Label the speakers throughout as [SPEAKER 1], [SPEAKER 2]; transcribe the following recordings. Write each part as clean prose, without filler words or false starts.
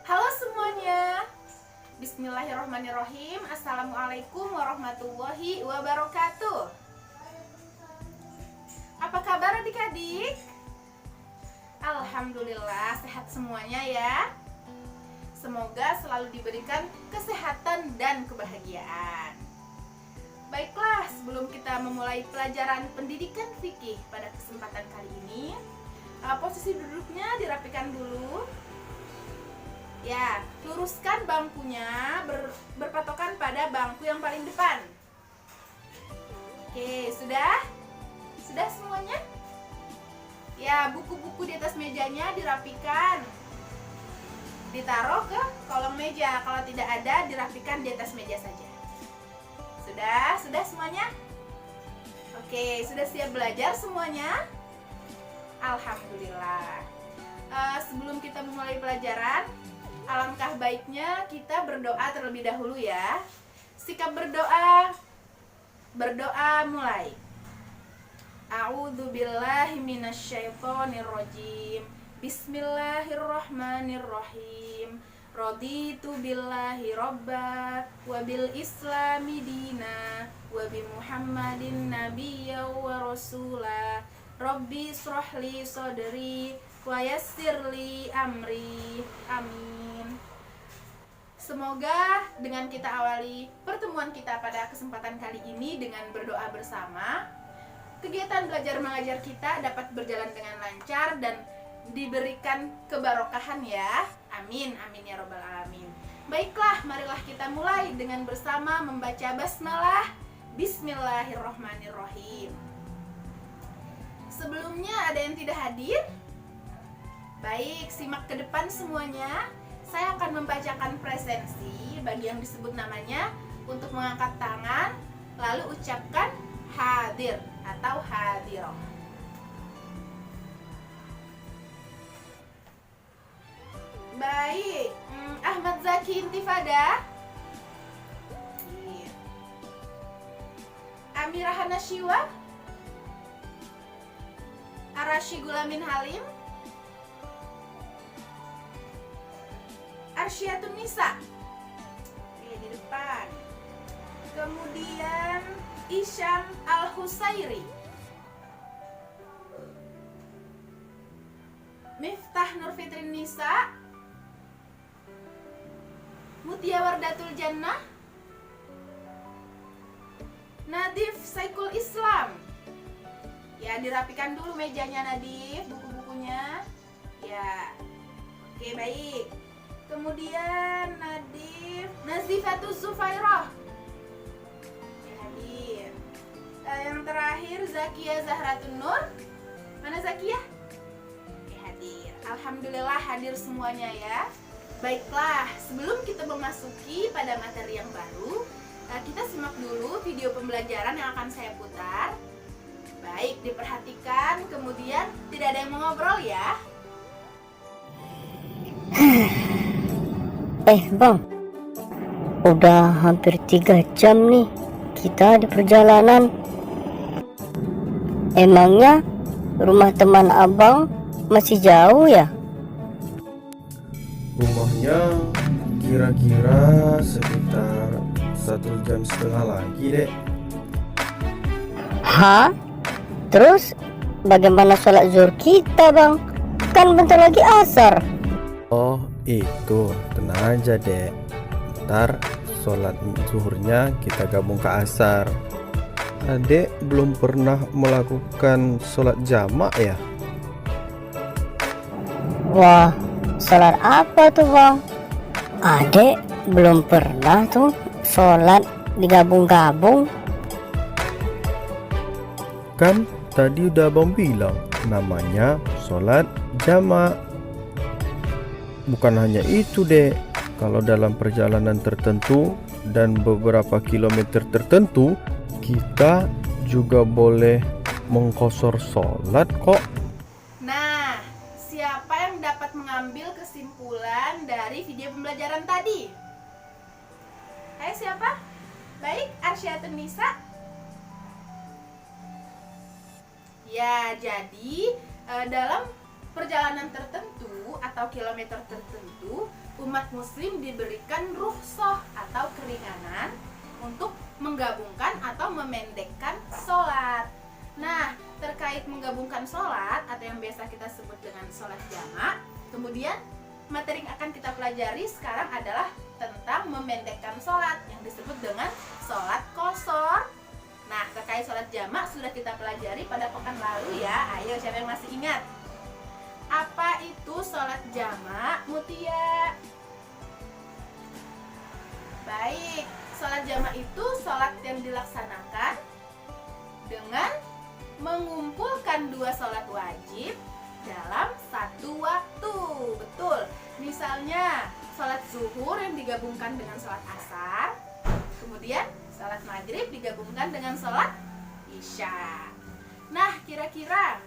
[SPEAKER 1] Halo semuanya. Bismillahirrahmanirrahim. Assalamualaikum warahmatullahi wabarakatuh. Apa kabar adik-adik? Alhamdulillah sehat semuanya ya. Semoga selalu diberikan kesehatan dan kebahagiaan. Baiklah, sebelum kita memulai pelajaran pendidikan fikih pada kesempatan kali ini, posisi duduknya dirapikan dulu. Ya, luruskan bangkunya berpatokan pada bangku yang paling depan. Oke, sudah? Sudah semuanya? Ya, buku-buku di atas mejanya dirapikan. Ditaruh ke kolong meja. Kalau tidak ada, dirapikan di atas meja saja. Sudah semuanya? Oke, sudah siap belajar semuanya? Alhamdulillah. Sebelum kita memulai pelajaran, alangkah baiknya kita berdoa terlebih dahulu ya. Sikap berdoa. Berdoa mulai. A'udzubillahi minasyaitonirrajim. Bismillahirrahmanirrahim. Raditu billahi robba wa bil islami dina wa bi muhammadin nabiyya wa rasula. Rabbi shrahli sadri wa yassirli amri. Amin. Semoga dengan kita awali pertemuan kita pada kesempatan kali ini dengan berdoa bersama, kegiatan belajar mengajar kita dapat berjalan dengan lancar dan diberikan kebarokahan ya. Amin, amin ya robbal alamin. Baiklah, marilah kita mulai dengan bersama membaca basmalah. Bismillahirrahmanirrahim. Sebelumnya ada yang tidak hadir? Baik, simak ke depan semuanya. Saya akan membacakan presensi bagi yang disebut namanya untuk mengangkat tangan, lalu ucapkan hadir atau hadiroh. Baik, Ahmad Zaki Intifada, Amirah Hanashiwa, Arashi Gulamin Halim, Arsyatun Nisa di depan. Kemudian Isyam Al-Husairi, Miftah Nurfitrin Nisa, Mutia Wardatul Jannah, Nadif Saikul Islam. Ya, dirapikan dulu mejanya Nadif, buku-bukunya. Ya. Oke, baik. Kemudian Nadif Nazifatus Zufairah. Oke, hadir. Yang terakhir Zakia Zahratun Nur. Mana Zakia? Oke, hadir. Alhamdulillah hadir semuanya ya. Baiklah, sebelum kita memasuki pada materi yang baru, kita simak dulu video pembelajaran yang akan saya putar. Baik, diperhatikan, kemudian tidak ada yang mengobrol ya.
[SPEAKER 2] Bang, udah hampir 3 jam nih kita di perjalanan. Emangnya rumah teman abang masih jauh ya?
[SPEAKER 3] Rumahnya kira-kira sekitar 1,5 jam lagi dek.
[SPEAKER 2] Hah? Terus bagaimana sholat zuhur kita bang? Kan bentar lagi asar.
[SPEAKER 3] Oh itu, tenang aja dek. Ntar sholat zuhurnya kita gabung ke asar. Adek belum pernah melakukan sholat jamak ya?
[SPEAKER 2] Wah, sholat apa tuh bang? Adek belum pernah tuh sholat digabung-gabung.
[SPEAKER 3] Kan tadi udah abang bilang namanya sholat jamak. Bukan hanya itu dek, kalau dalam perjalanan tertentu dan beberapa kilometer tertentu, kita juga boleh mengqashar sholat kok.
[SPEAKER 1] Nah, siapa yang dapat mengambil kesimpulan dari video pembelajaran tadi? Hai, siapa? Baik, Arsyatun Nisa. Ya, jadi dalam perjalanan tertentu atau kilometer tertentu, umat muslim diberikan rukhsah atau keringanan untuk menggabungkan atau memendekkan sholat. Nah, terkait menggabungkan sholat atau yang biasa kita sebut dengan sholat jamak, kemudian materi yang akan kita pelajari sekarang adalah tentang memendekkan sholat yang disebut dengan sholat qashar. Nah, terkait sholat jamak sudah kita pelajari pada pekan lalu ya. Ayo, siapa yang masih ingat? Apa itu sholat jamak, Mutia? Baik, sholat jamak itu sholat yang dilaksanakan dengan mengumpulkan dua sholat wajib dalam satu waktu. Betul, misalnya sholat zuhur yang digabungkan dengan sholat asar, kemudian sholat maghrib digabungkan dengan sholat isya. Nah, kira-kira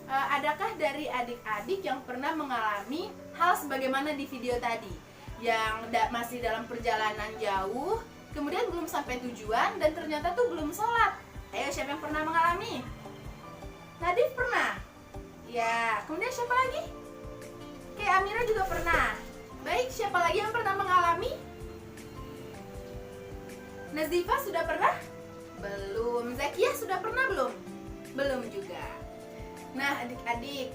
[SPEAKER 1] adakah dari adik-adik yang pernah mengalami hal sebagaimana di video tadi, yang masih dalam perjalanan jauh, kemudian belum sampai tujuan dan ternyata tuh belum sholat? Ayo, siapa yang pernah mengalami? Nadif pernah? Ya, kemudian siapa lagi? Kayak Amira juga pernah. Baik, siapa lagi yang pernah mengalami? Nazifa sudah pernah? Belum. Zakia sudah pernah belum? Belum juga. Nah, adik-adik,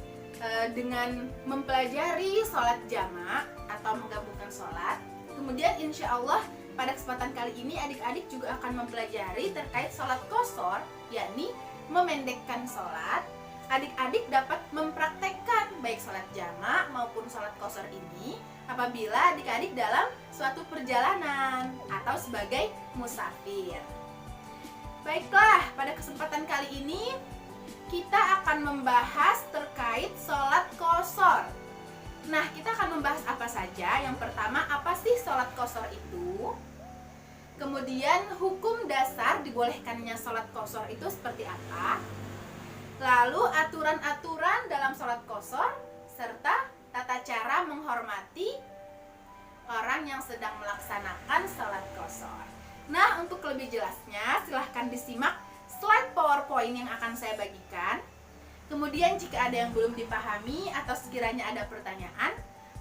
[SPEAKER 1] dengan mempelajari sholat jamak atau menggabungkan sholat, kemudian insya Allah pada kesempatan kali ini adik-adik juga akan mempelajari terkait sholat qashar, yakni memendekkan sholat. Adik-adik dapat mempraktekkan baik sholat jamak maupun sholat qashar ini apabila adik-adik dalam suatu perjalanan atau sebagai musafir. Baiklah, pada kesempatan kali ini kita akan membahas terkait sholat qashar. Nah, kita akan membahas apa saja. Yang pertama, apa sih sholat qashar itu? Kemudian, hukum dasar dibolehkannya sholat qashar itu seperti apa? Lalu, aturan-aturan dalam sholat qashar serta tata cara menghormati orang yang sedang melaksanakan sholat qashar. Nah, untuk lebih jelasnya, silahkan disimak slide PowerPoint yang akan saya bagikan. Kemudian jika ada yang belum dipahami atau sekiranya ada pertanyaan,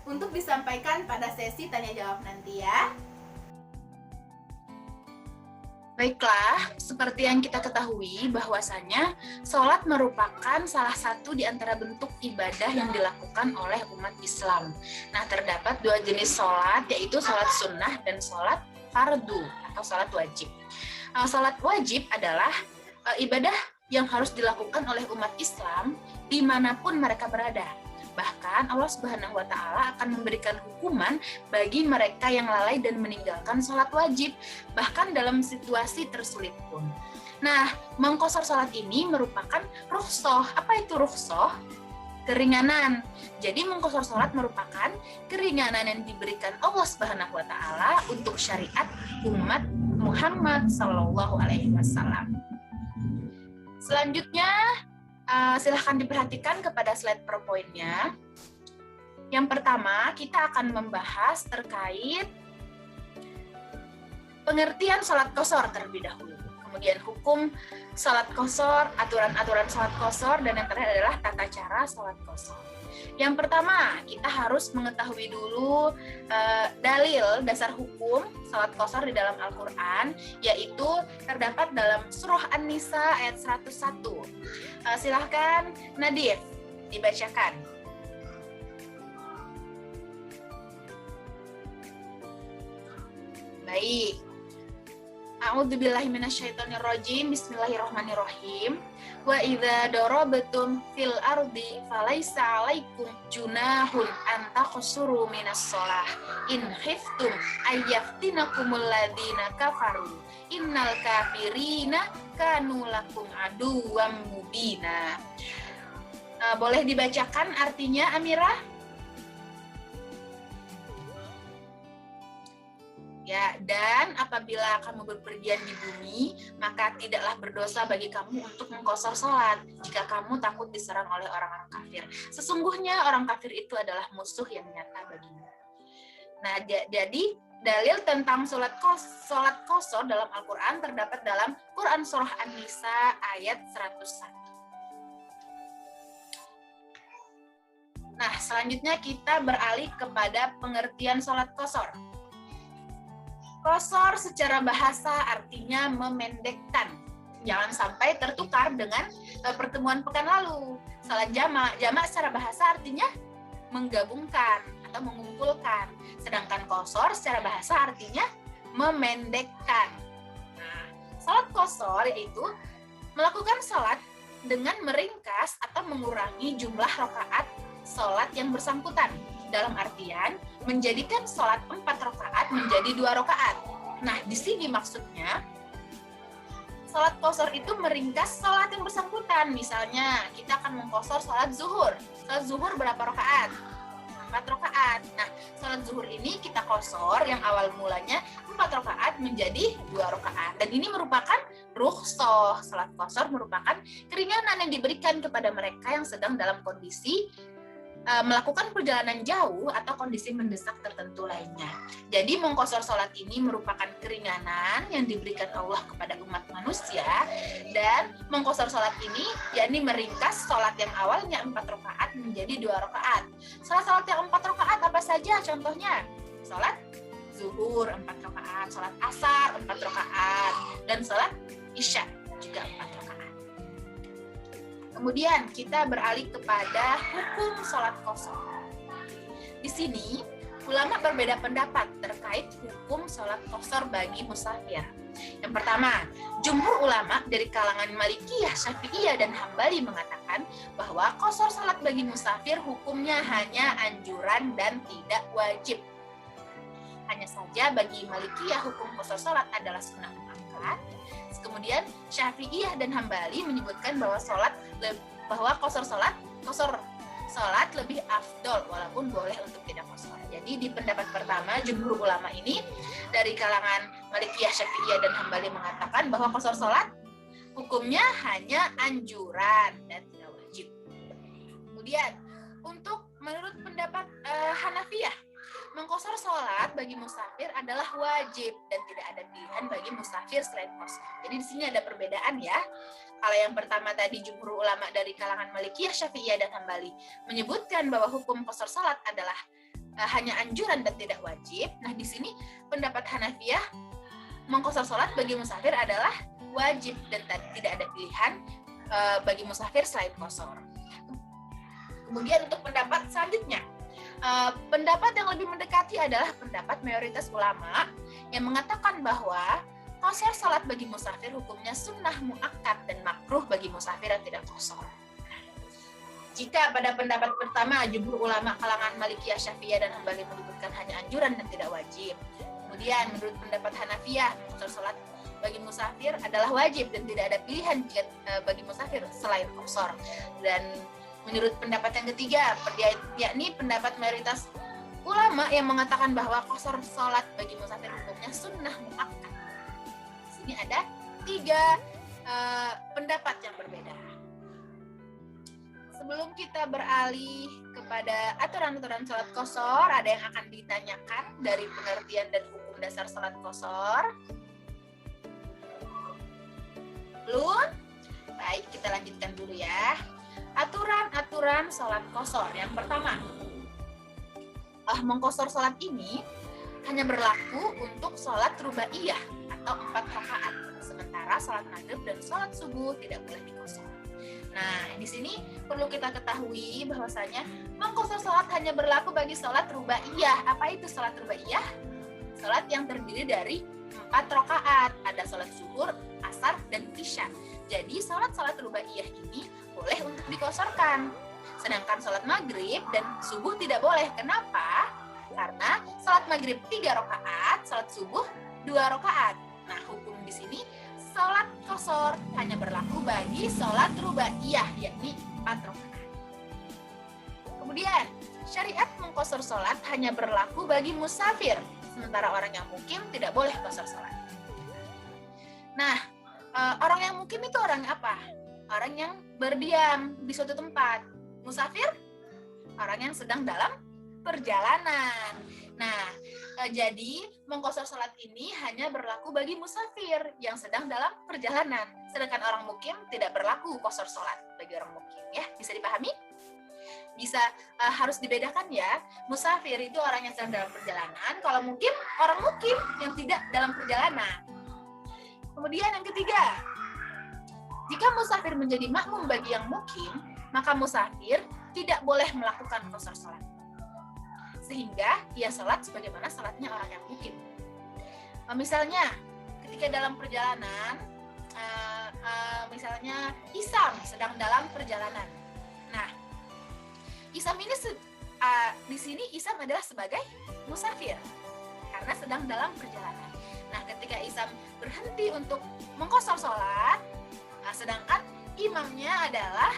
[SPEAKER 1] untuk disampaikan pada sesi tanya jawab nanti ya. Baiklah, seperti yang kita ketahui bahwasanya sholat merupakan salah satu di antara bentuk ibadah yang dilakukan oleh umat Islam. Nah, terdapat dua jenis sholat, yaitu sholat sunnah dan sholat fardu atau sholat wajib. Sholat wajib adalah ibadah yang harus dilakukan oleh umat Islam dimanapun mereka berada. Bahkan Allah Subhanahu wa Ta'ala akan memberikan hukuman bagi mereka yang lalai dan meninggalkan sholat wajib, bahkan dalam situasi tersulit pun. Nah, mengqashar sholat ini merupakan rukhsah. Apa itu rukhsah? Keringanan. Jadi mengqashar sholat merupakan keringanan yang diberikan Allah Subhanahu wa Ta'ala untuk syariat umat Muhammad Sallallahu Alaihi Wasallam. Selanjutnya, silahkan diperhatikan kepada slide PowerPoint-nya. Yang pertama, kita akan membahas terkait pengertian sholat qashar terlebih dahulu. Kemudian hukum sholat qashar, aturan-aturan sholat qashar, dan yang terakhir adalah tata cara sholat qashar. Yang pertama, kita harus mengetahui dulu dalil dasar hukum sholat qashar di dalam Al-Quran, yaitu terdapat dalam surah An-Nisa ayat 101. Silahkan Nadif dibacakan. Baik. A'udzubillahi minasyaitonirrajim. Bismillahirrahmanirrahim. Wa idza darabtum fil ardi falaisa 'alaikum junahun an taqsuru minas shalah in khiftum ayyaftinakumul ladzina kafaru innal kafirina kanu lakum aduwwam mubina. Boleh dibacakan artinya, Amira? Ya, dan apabila kamu berpergian di bumi, maka tidaklah berdosa bagi kamu untuk mengqashar sholat jika kamu takut diserang oleh orang-orang kafir. Sesungguhnya orang kafir itu adalah musuh yang nyata bagimu. Nah, jadi dalil tentang sholat qashar dalam Al-Quran terdapat dalam Quran Surah An-Nisa ayat 101. Nah, selanjutnya kita beralih kepada pengertian sholat qashar. Qashar secara bahasa artinya memendekkan. Jangan sampai tertukar dengan pertemuan pekan lalu. Sholat jamak secara bahasa artinya menggabungkan atau mengumpulkan. Sedangkan qashar secara bahasa artinya memendekkan. Nah, sholat qashar yaitu melakukan sholat dengan meringkas atau mengurangi jumlah rakaat sholat yang bersangkutan. Dalam artian menjadikan sholat 4 rakaat menjadi 2 rakaat. Nah, di sini maksudnya sholat qashar itu meringkas sholat yang bersangkutan. Misalnya kita akan mengqashar sholat zuhur. Sholat zuhur berapa rakaat? 4 rakaat. Nah, sholat zuhur ini kita qashar yang awal mulanya 4 rakaat menjadi 2 rakaat. Dan ini merupakan rukhsah. Sholat qashar merupakan keringanan yang diberikan kepada mereka yang sedang dalam kondisi melakukan perjalanan jauh atau kondisi mendesak tertentu lainnya. Jadi mengqashar sholat ini merupakan keringanan yang diberikan Allah kepada umat manusia, dan mengqashar sholat ini yakni meringkas sholat yang awalnya 4 rakaat menjadi 2 rakaat. Sholat yang 4 rakaat apa saja contohnya? Sholat zuhur 4 rakaat, sholat asar 4 rakaat, dan sholat isya juga 4 rakaat. Kemudian kita beralih kepada hukum sholat qashar. Di sini ulama berbeda pendapat terkait hukum sholat qashar bagi musafir. Yang pertama, jumhur ulama dari kalangan Malikiyah, Syafi'iyah, dan Hambali mengatakan bahwa qashar sholat bagi musafir hukumnya hanya anjuran dan tidak wajib. Hanya saja bagi Malikiyah hukum qashar sholat adalah sunnah muakkad. Kemudian Syafi'iyah dan Hambali menyebutkan bahwa qashar sholat lebih afdol walaupun boleh untuk tidak qashar. Jadi di pendapat pertama jumhur ulama ini dari kalangan Malikiyah, Syafi'iyah, dan Hambali mengatakan bahwa qashar sholat hukumnya hanya anjuran dan tidak wajib. Kemudian untuk menurut pendapat Hanafiyah, mengqashar sholat bagi musafir adalah wajib dan tidak ada pilihan bagi musafir selain qashar. Jadi di sini ada perbedaan ya. Kalau yang pertama tadi jumhur ulama dari kalangan Malikiyah, Syafi'iyah, dan Hambali menyebutkan bahwa hukum qashar sholat adalah hanya anjuran dan tidak wajib. Nah, di sini pendapat Hanafiyah mengqashar sholat bagi musafir adalah wajib dan tidak ada pilihan bagi musafir selain qashar. Kemudian untuk pendapat selanjutnya, pendapat yang lebih mendekati adalah pendapat mayoritas ulama yang mengatakan bahwa qashar sholat bagi musafir hukumnya sunnah muakkad dan makruh bagi musafir yang tidak qashar. Jika pada pendapat pertama jumhur ulama kalangan Malikiyah, Syafi'iyah, dan Hambali menyebutkan hanya anjuran dan tidak wajib. Kemudian menurut pendapat Hanafiyah, qashar sholat bagi musafir adalah wajib dan tidak ada pilihan bagi musafir selain qashar. Dan menurut pendapat yang ketiga, yakni pendapat mayoritas ulama yang mengatakan bahwa qashar sholat bagi musafir hukumnya sunnah muakkad. Di sini ada 3 pendapat yang berbeda. Sebelum kita beralih kepada aturan-aturan sholat qashar, ada yang akan ditanyakan dari pengertian dan hukum dasar sholat qashar. Belum? Baik, kita lanjutkan dulu ya. Aturan-aturan sholat qashar. Yang pertama, mengqashar sholat ini hanya berlaku untuk sholat rubaiyah atau 4 rakaat. Sementara sholat maghrib dan sholat subuh tidak boleh diqashar. Nah, di sini perlu kita ketahui bahwasanya mengqashar sholat hanya berlaku bagi sholat rubaiyah. Apa itu sholat rubaiyah? Sholat yang terdiri dari 4 rakaat. Ada sholat zuhur, asar, dan isya. Jadi sholat rubaiyah ini boleh untuk diqasharkan. Sedangkan sholat maghrib dan subuh tidak boleh. Kenapa? Karena sholat maghrib 3 rakaat, sholat subuh 2 rakaat. Nah, hukum di sini sholat qashar hanya berlaku bagi sholat rubaiyah, yakni 4 rakaat. Kemudian, syariat mengqashar sholat hanya berlaku bagi musafir, sementara orang yang mukim tidak boleh qashar sholat. Nah, orang yang mukim itu orang apa? Orang yang berdiam di suatu tempat. Musafir, orang yang sedang dalam perjalanan. Nah, jadi mengqashar sholat ini hanya berlaku bagi musafir yang sedang dalam perjalanan. Sedangkan orang mukim tidak berlaku qashar sholat bagi orang mukim. Ya, bisa dipahami? bisa harus dibedakan ya. Musafir itu orang yang sedang dalam perjalanan, kalau mukim orang mukim yang tidak dalam perjalanan. Kemudian yang ketiga, jika musafir menjadi makmum bagi yang mukim, maka musafir tidak boleh melakukan qasar salat, sehingga ia salat sebagaimana salatnya orang yang mukim. Misalnya ketika dalam perjalanan, misalnya Isam sedang dalam perjalanan. Nah, Isam ini di sini Isam adalah sebagai musafir karena sedang dalam perjalanan. Nah, ketika Isam berhenti untuk mengqasar sholat, sedangkan imamnya adalah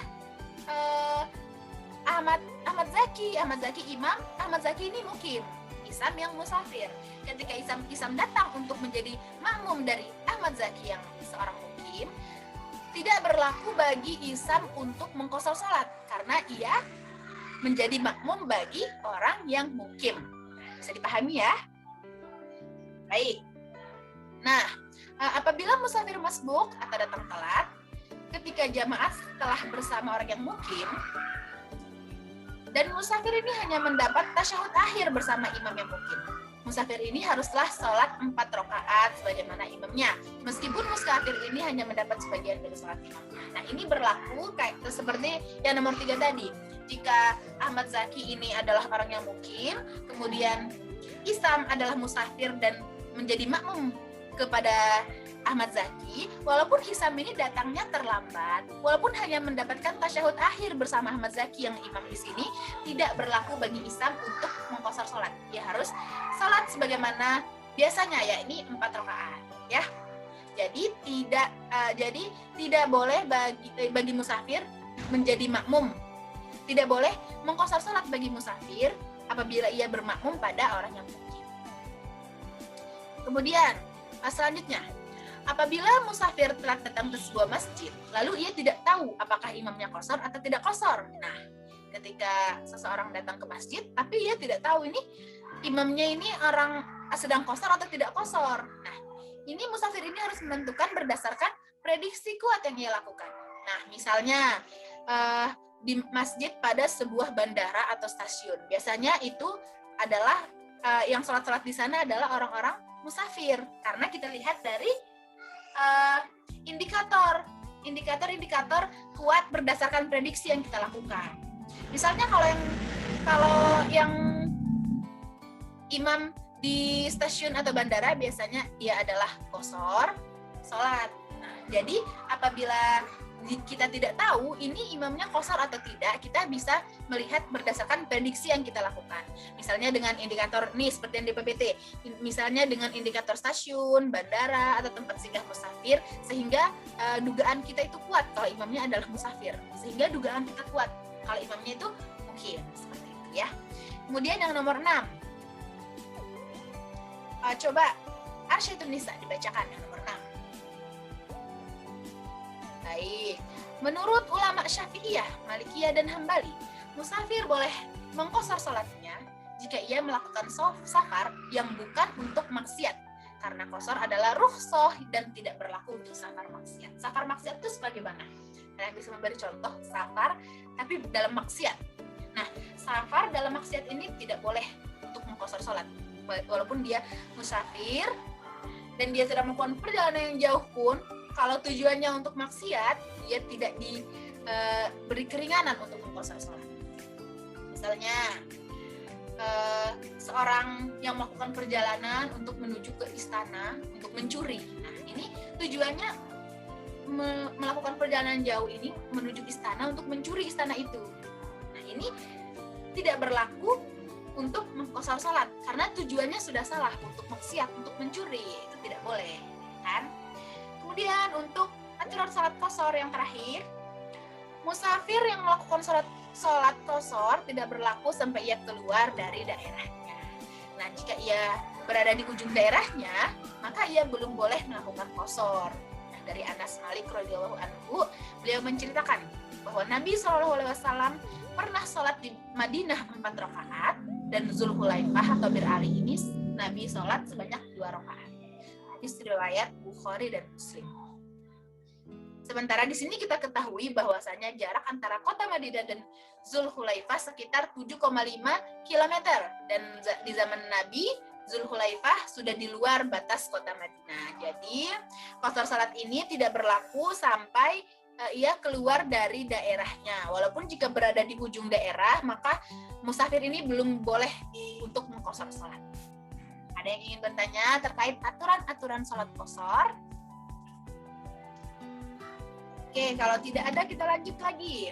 [SPEAKER 1] Ahmad Zaki imam, Ahmad Zaki ini mukim, Isam yang musafir. Ketika Isam datang untuk menjadi makmum dari Ahmad Zaki yang seorang mukim, tidak berlaku bagi Isam untuk mengqasar sholat karena ia menjadi makmum bagi orang yang mukim. Bisa dipahami ya? Baik. Nah, apabila musafir masbuk atau datang telat, ketika jamaah telah bersama orang yang mukim, dan musafir ini hanya mendapat tasyahud akhir bersama imam yang mukim, musafir ini haruslah sholat 4 rakaat sebagaimana imamnya, meskipun musafir ini hanya mendapat sebagian dari sholat imamnya. Nah, ini berlaku kayak seperti yang nomor 3 tadi. Jika Ahmad Zaki ini adalah orang yang mukim, kemudian Isam adalah musafir dan menjadi makmum kepada Ahmad Zaki, walaupun Isam ini datangnya terlambat, walaupun hanya mendapatkan tasyahud akhir bersama Ahmad Zaki yang imam di sini, tidak berlaku bagi Isam untuk mengqasar sholat. Dia harus sholat sebagaimana biasanya, yakni 4 rakaat, ya. Jadi tidak boleh bagi musafir menjadi makmum. Tidak boleh mengqasar sholat bagi musafir apabila ia bermakmum pada orang yang mukim. Kemudian selanjutnya, apabila musafir telah datang ke sebuah masjid, lalu ia tidak tahu apakah imamnya qasar atau tidak qasar. Nah, ketika seseorang datang ke masjid, tapi ia tidak tahu ini imamnya ini orang sedang qasar atau tidak qasar. Nah, ini musafir ini harus menentukan berdasarkan prediksi kuat yang ia lakukan. Nah, misalnya di masjid pada sebuah bandara atau stasiun, biasanya itu adalah yang sholat-sholat di sana adalah orang-orang musafir, karena kita lihat dari indikator kuat berdasarkan prediksi yang kita lakukan. Misalnya kalau yang imam di stasiun atau bandara biasanya ia adalah qasar sholat. Nah, jadi apabila kita tidak tahu ini imamnya qasar atau tidak, kita bisa melihat berdasarkan prediksi yang kita lakukan. Misalnya dengan indikator nih seperti yang di PPT, misalnya dengan indikator stasiun, bandara, atau tempat singgah musafir, sehingga dugaan kita itu kuat kalau imamnya adalah musafir, sehingga dugaan kita kuat kalau imamnya itu mungkin seperti itu ya. Kemudian yang nomor 6, coba Arsyadun Nisa dibacakan yang nomor 6. Baik, menurut ulama Syafi'iyah, Malikiyah, dan Hambali, musafir boleh mengqasar salatnya jika ia melakukan safar yang bukan untuk maksiat, karena qasar adalah rukhsah dan tidak berlaku untuk safar maksiat. Safar maksiat itu sebagaimana? Saya bisa memberi contoh safar tapi dalam maksiat. Nah, safar dalam maksiat ini tidak boleh untuk mengqasar salat, walaupun dia musafir dan dia sedang melakukan perjalanan yang jauh pun. Kalau tujuannya untuk maksiat, dia tidak diberi keringanan untuk mengqasar sholat. Misalnya, seorang yang melakukan perjalanan untuk menuju ke istana, untuk mencuri. Nah, ini tujuannya melakukan perjalanan jauh ini menuju istana untuk mencuri istana itu. Nah, ini tidak berlaku untuk mengqasar sholat, karena tujuannya sudah salah, untuk maksiat, untuk mencuri. Itu tidak boleh, kan? Kemudian untuk aturan salat qasar yang terakhir, musafir yang melakukan salat qasar tidak berlaku sampai ia keluar dari daerahnya. Nah, jika ia berada di ujung daerahnya, maka ia belum boleh melakukan qasar. Nah, dari Anas Malik radhiyallahu anhu, beliau menceritakan bahwa Nabi SAW pernah salat di Madinah 4 rakaat dan Zulhulaifah atau Bir Ali ini Nabi salat sebanyak 2 rakaat. Hadis riwayat Bukhari dan Muslim. Sementara di sini kita ketahui bahwasanya jarak antara kota Madinah dan Zulhulaifah sekitar 7,5 km. Dan di zaman Nabi, Zulhulaifah sudah di luar batas kota Madinah. Jadi, qasar salat ini tidak berlaku sampai ia keluar dari daerahnya. Walaupun jika berada di ujung daerah, maka musafir ini belum boleh untuk mengqasar salat. Ada yang ingin bertanya terkait aturan-aturan salat qasar? Oke, kalau tidak ada kita lanjut lagi.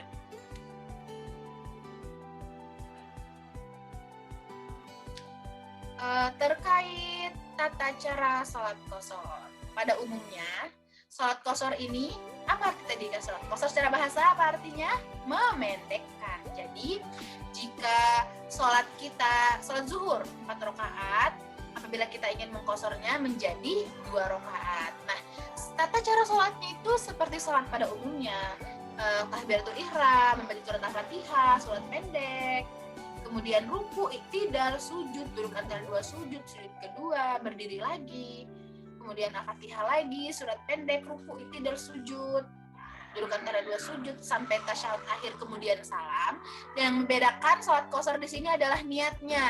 [SPEAKER 1] Terkait tata cara sholat qasar. Pada umumnya, sholat qasar ini, apa arti tadi kan sholat qasar secara bahasa? Apa artinya? Memendekkan. Jadi, jika sholat zuhur 4 rakaat, apabila kita ingin mengqasarnya menjadi 2 rakaat. Nah, tata cara sholatnya itu seperti sholat pada umumnya, takbiratul ihram, membaca surat al-fatihah, sholat pendek, kemudian ruku, iktidal, sujud, duduk antara 2 sujud, sujud kedua, berdiri lagi, kemudian al-fatihah lagi, surat pendek, ruku, iktidal, sujud, duduk antara 2 sujud sampai tasyahud akhir, kemudian salam. Dan yang membedakan sholat qasar di sini adalah niatnya.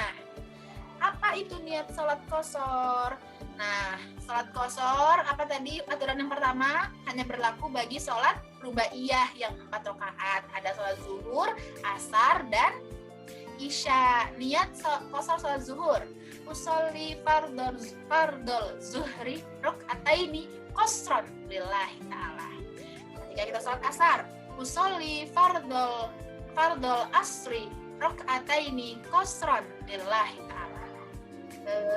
[SPEAKER 1] Apa itu niat sholat qasar? Nah, sholat qasar, apa tadi aturan yang pertama? Hanya berlaku bagi sholat rubaiyah yang 4 rakaat. Ada sholat zuhur, asar, dan isya. Niat qasar sholat zuhur. Usolli fardol zuhri rakaataini qasran lillahi ta'ala. Ketika kita sholat asar, usolli fardol asri rakaataini qasran lillahi ta'ala.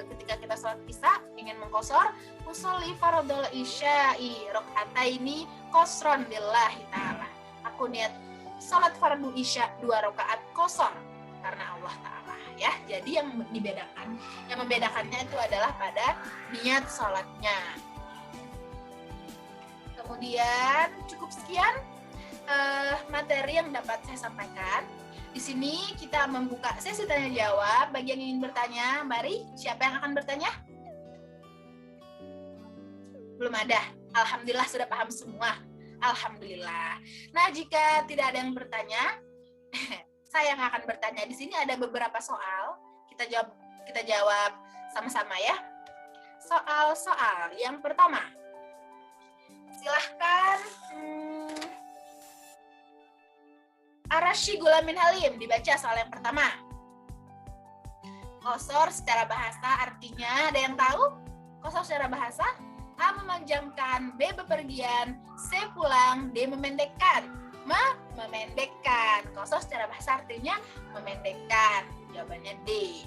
[SPEAKER 1] Ketika kita sholat isya ingin mengqasar, usolli fardhol isya'i rakaataini qasran lillahi ta'ala. Aku niat sholat fardu isya 2 rakaat qasar karena Allah Ta'ala, ya. Jadi yang membedakannya itu adalah pada niat sholatnya. Kemudian cukup sekian materi yang dapat saya sampaikan. Di sini kita membuka sesi tanya jawab. Bagi yang ingin bertanya, mari, siapa yang akan bertanya? Belum ada. Alhamdulillah sudah paham semua. Alhamdulillah. Nah, jika tidak ada yang bertanya, saya yang akan bertanya. Di sini ada beberapa soal. Kita jawab sama-sama ya. Soal yang pertama. Silahkan Arashi Gulamin Halim, dibaca soal yang pertama. Qasar secara bahasa artinya, ada yang tahu? Qasar secara bahasa, A memanjangkan, B bepergian, C pulang, D memendekkan. Memendekkan. Qasar secara bahasa artinya memendekkan. Jawabannya D.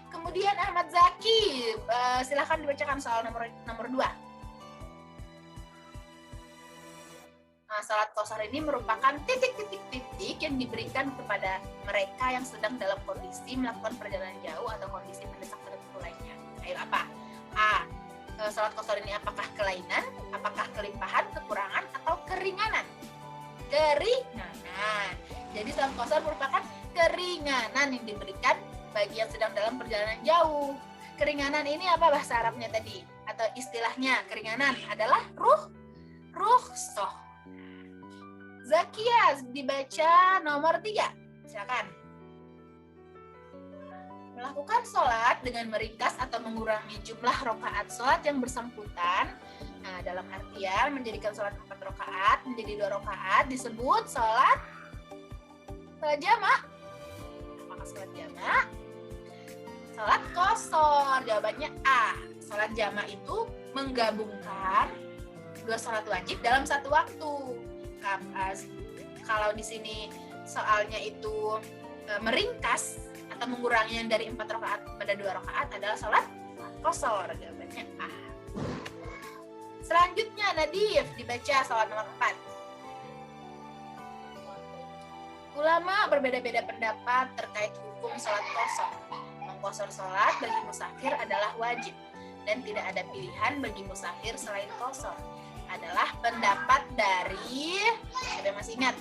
[SPEAKER 1] Kemudian Ahmad Zaki, silahkan dibacakan soal nomor 2. Nah, salat qasar ini merupakan titik-titik yang diberikan kepada mereka yang sedang dalam kondisi melakukan perjalanan jauh atau kondisi mendesak tertentu lainnya. Ayo apa? A. Salat qasar ini apakah kelainan, apakah kelimpahan, kekurangan, atau keringanan? Keringanan. Jadi salat qasar merupakan keringanan yang diberikan bagi yang sedang dalam perjalanan jauh. Keringanan ini apa bahasa Arabnya tadi? Atau istilahnya keringanan adalah rukhsah. Zakia, dibaca nomor 3. Silakan. Melakukan sholat dengan meringkas atau mengurangi jumlah rakaat sholat yang bersangkutan. Nah, dalam artian menjadikan sholat 4 rakaat menjadi 2 rakaat disebut sholat jamak. Apakah sholat jamak? Sholat qasar. Jawabannya A. Sholat jamak itu menggabungkan 2 sholat wajib dalam satu waktu. Kalau di sini soalnya itu meringkas atau mengurangi yang dari 4 rakaat pada 2 rakaat adalah sholat qasar. Jawabannya A. Selanjutnya Nadif, dibaca soal nomor 4. Ulama berbeda-beda pendapat terkait hukum sholat qasar. Mengqasar sholat bagi musafir adalah wajib dan tidak ada pilihan bagi musafir selain qasar. Adalah pendapat dari, siapa yang masih ingat?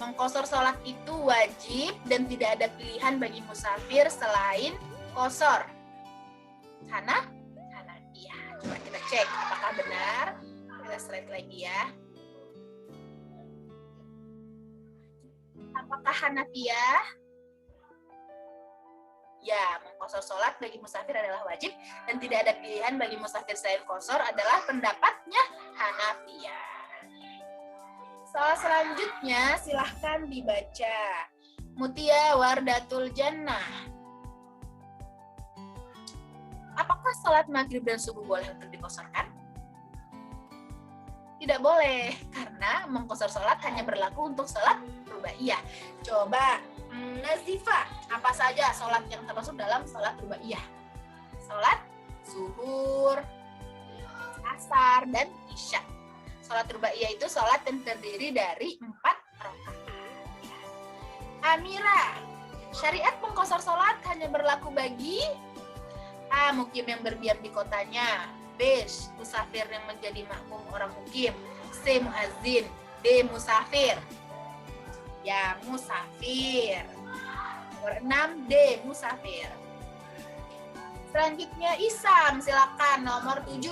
[SPEAKER 1] Mengqasar sholat itu wajib dan tidak ada pilihan bagi musafir selain qasar. Hana? Iya, coba kita cek apakah benar. Kita kita slide lagi ya. Apakah Hanafiyah? Ya, mengqashar sholat bagi musafir adalah wajib dan tidak ada pilihan bagi musafir selain qashar adalah pendapatnya Hanafiyah. Soal selanjutnya silahkan dibaca. Mutia Wardatul Jannah. Apakah sholat maghrib dan subuh boleh untuk diqasharkan? Tidak boleh, karena mengqashar sholat hanya berlaku untuk sholat rubaiyah. Coba Nazifa, apa saja sholat yang termasuk dalam sholat rubaiyah? Sholat zuhur, asar, dan isya. Sholat rubaiyah itu sholat yang terdiri dari 4 rakaat. Amira, syariat mengqashar sholat hanya berlaku bagi A. Mukim yang berdiam di kotanya, B. Musafir yang menjadi makmum orang mukim, C. Muazzin, D. Musafir. Ya, musafir. Nomor 6, D. Musafir. Selanjutnya Isam, silakan nomor 7.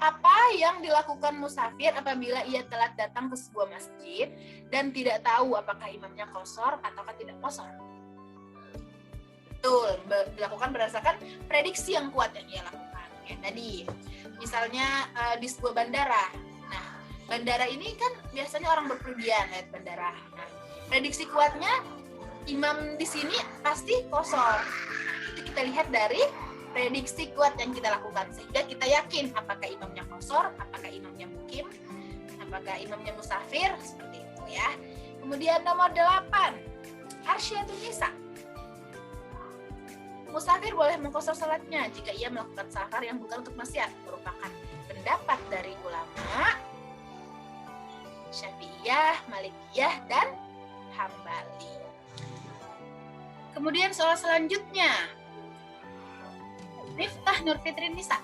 [SPEAKER 1] Apa yang dilakukan musafir apabila ia telat datang ke sebuah masjid dan tidak tahu apakah imamnya qashar ataukah tidak qashar? Betul, dilakukan berdasarkan prediksi yang kuat yang ia lakukan. Ya, tadi, misalnya di sebuah bandara. Nah, bandara ini kan biasanya orang berpergian lewat bandara. Nah, prediksi kuatnya imam di sini pasti qashar. Nah, itu kita lihat dari prediksi kuat yang kita lakukan sehingga kita yakin apakah imamnya qashar, apakah imamnya mukim, apakah imamnya musafir, seperti itu ya. Kemudian nomor 8, Arsyadun Nisa. Musafir boleh mengqashar salatnya jika ia melakukan safar yang bukan untuk maksiat, merupakan pendapat dari ulama Syafi'iyah, Malikiyah, dan Hambali. Kemudian soal selanjutnya, Miftah Nur Fitrin Nisa.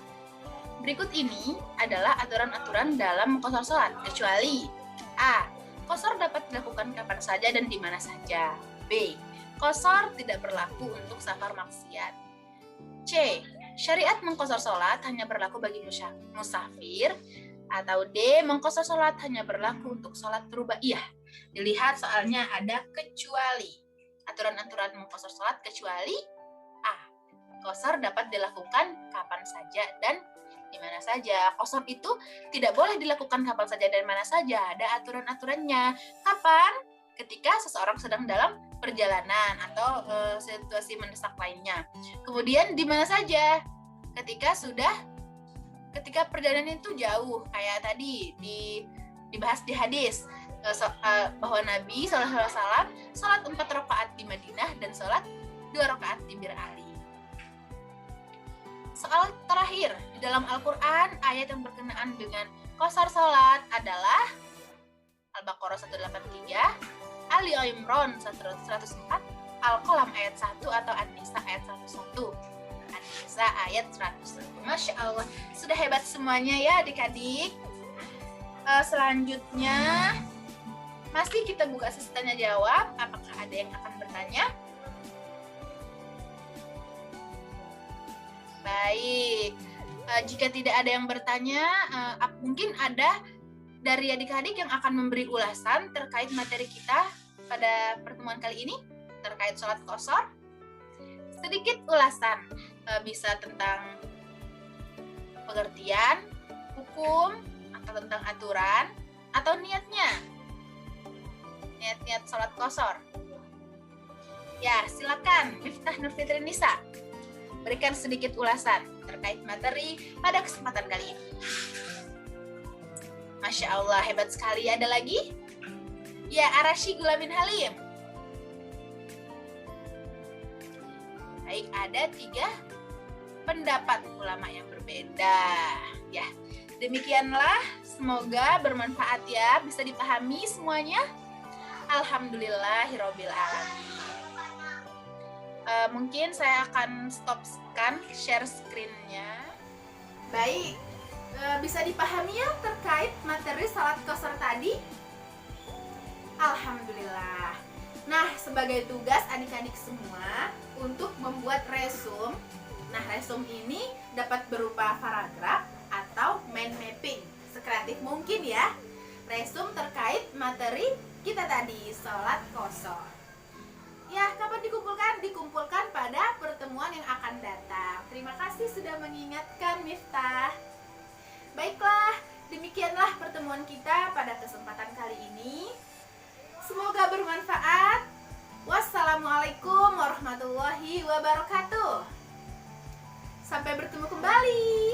[SPEAKER 1] Berikut ini adalah aturan-aturan dalam mengqashar salat, kecuali A. Qashar dapat dilakukan kapan saja dan di mana saja. B. Qashar tidak berlaku untuk safar maksiat. C. Syariat mengqashar salat hanya berlaku bagi musafir. Atau D. Mengqashar salat hanya berlaku untuk salat rubaiyah. Dilihat soalnya ada kecuali. Aturan-aturan mengqashar salat kecuali A. Qashar dapat dilakukan kapan saja dan di mana saja. Qashar itu tidak boleh dilakukan kapan saja dan mana saja. Ada aturan-aturannya. Kapan? Ketika seseorang sedang dalam perjalanan atau situasi mendesak lainnya. Kemudian di mana saja? Ketika perjalanan itu jauh, kayak tadi dibahas di hadis bahwa Nabi SAW salat 4 rakaat di Madinah dan salat 2 rakaat di Bir Ali. Soal terakhir, di dalam Al-Quran ayat yang berkenaan dengan qashar salat adalah Al-Baqarah 183, Ali Imran 104, Al-Qalam ayat 1 atau An-Nisa ayat 101. An-Nisa ayat 101. Masya Allah, sudah hebat semuanya ya adik-adik. Selanjutnya masih kita buka sesi tanya jawab. Apakah ada yang akan bertanya? Baik, jika tidak ada yang bertanya, mungkin ada dari adik-adik yang akan memberi ulasan terkait materi kita pada pertemuan kali ini terkait sholat qashar. Sedikit ulasan, bisa tentang pengertian, hukum, atau tentang aturan, atau niat-niat sholat qashar. Ya, silakan Miftah Nur Fitrin Nisa berikan sedikit ulasan terkait materi pada kesempatan kali ini. Masya Allah, hebat sekali. Ada lagi? Ya, Arashi Gulamin Halim. Baik, ada 3 pendapat ulama yang berbeda. Ya, demikianlah. Semoga bermanfaat ya. Bisa dipahami semuanya? Alhamdulillahirabbil alamin. Mungkin saya akan stopkan share screen-nya. Baik. Bisa dipahami ya terkait materi salat qashar tadi? Alhamdulillah. Nah, sebagai tugas adik-adik semua untuk membuat resume Nah, resume ini dapat berupa paragraf atau mind mapping. Sekreatif mungkin ya. Resume terkait materi kita tadi, sholat qasar. Ya, kapan dikumpulkan? Dikumpulkan pada pertemuan yang akan datang. Terima kasih sudah mengingatkan, Miftah. Baiklah, demikianlah pertemuan kita pada kesempatan kali ini. Semoga bermanfaat. Wassalamualaikum warahmatullahi wabarakatuh. Sampai bertemu kembali.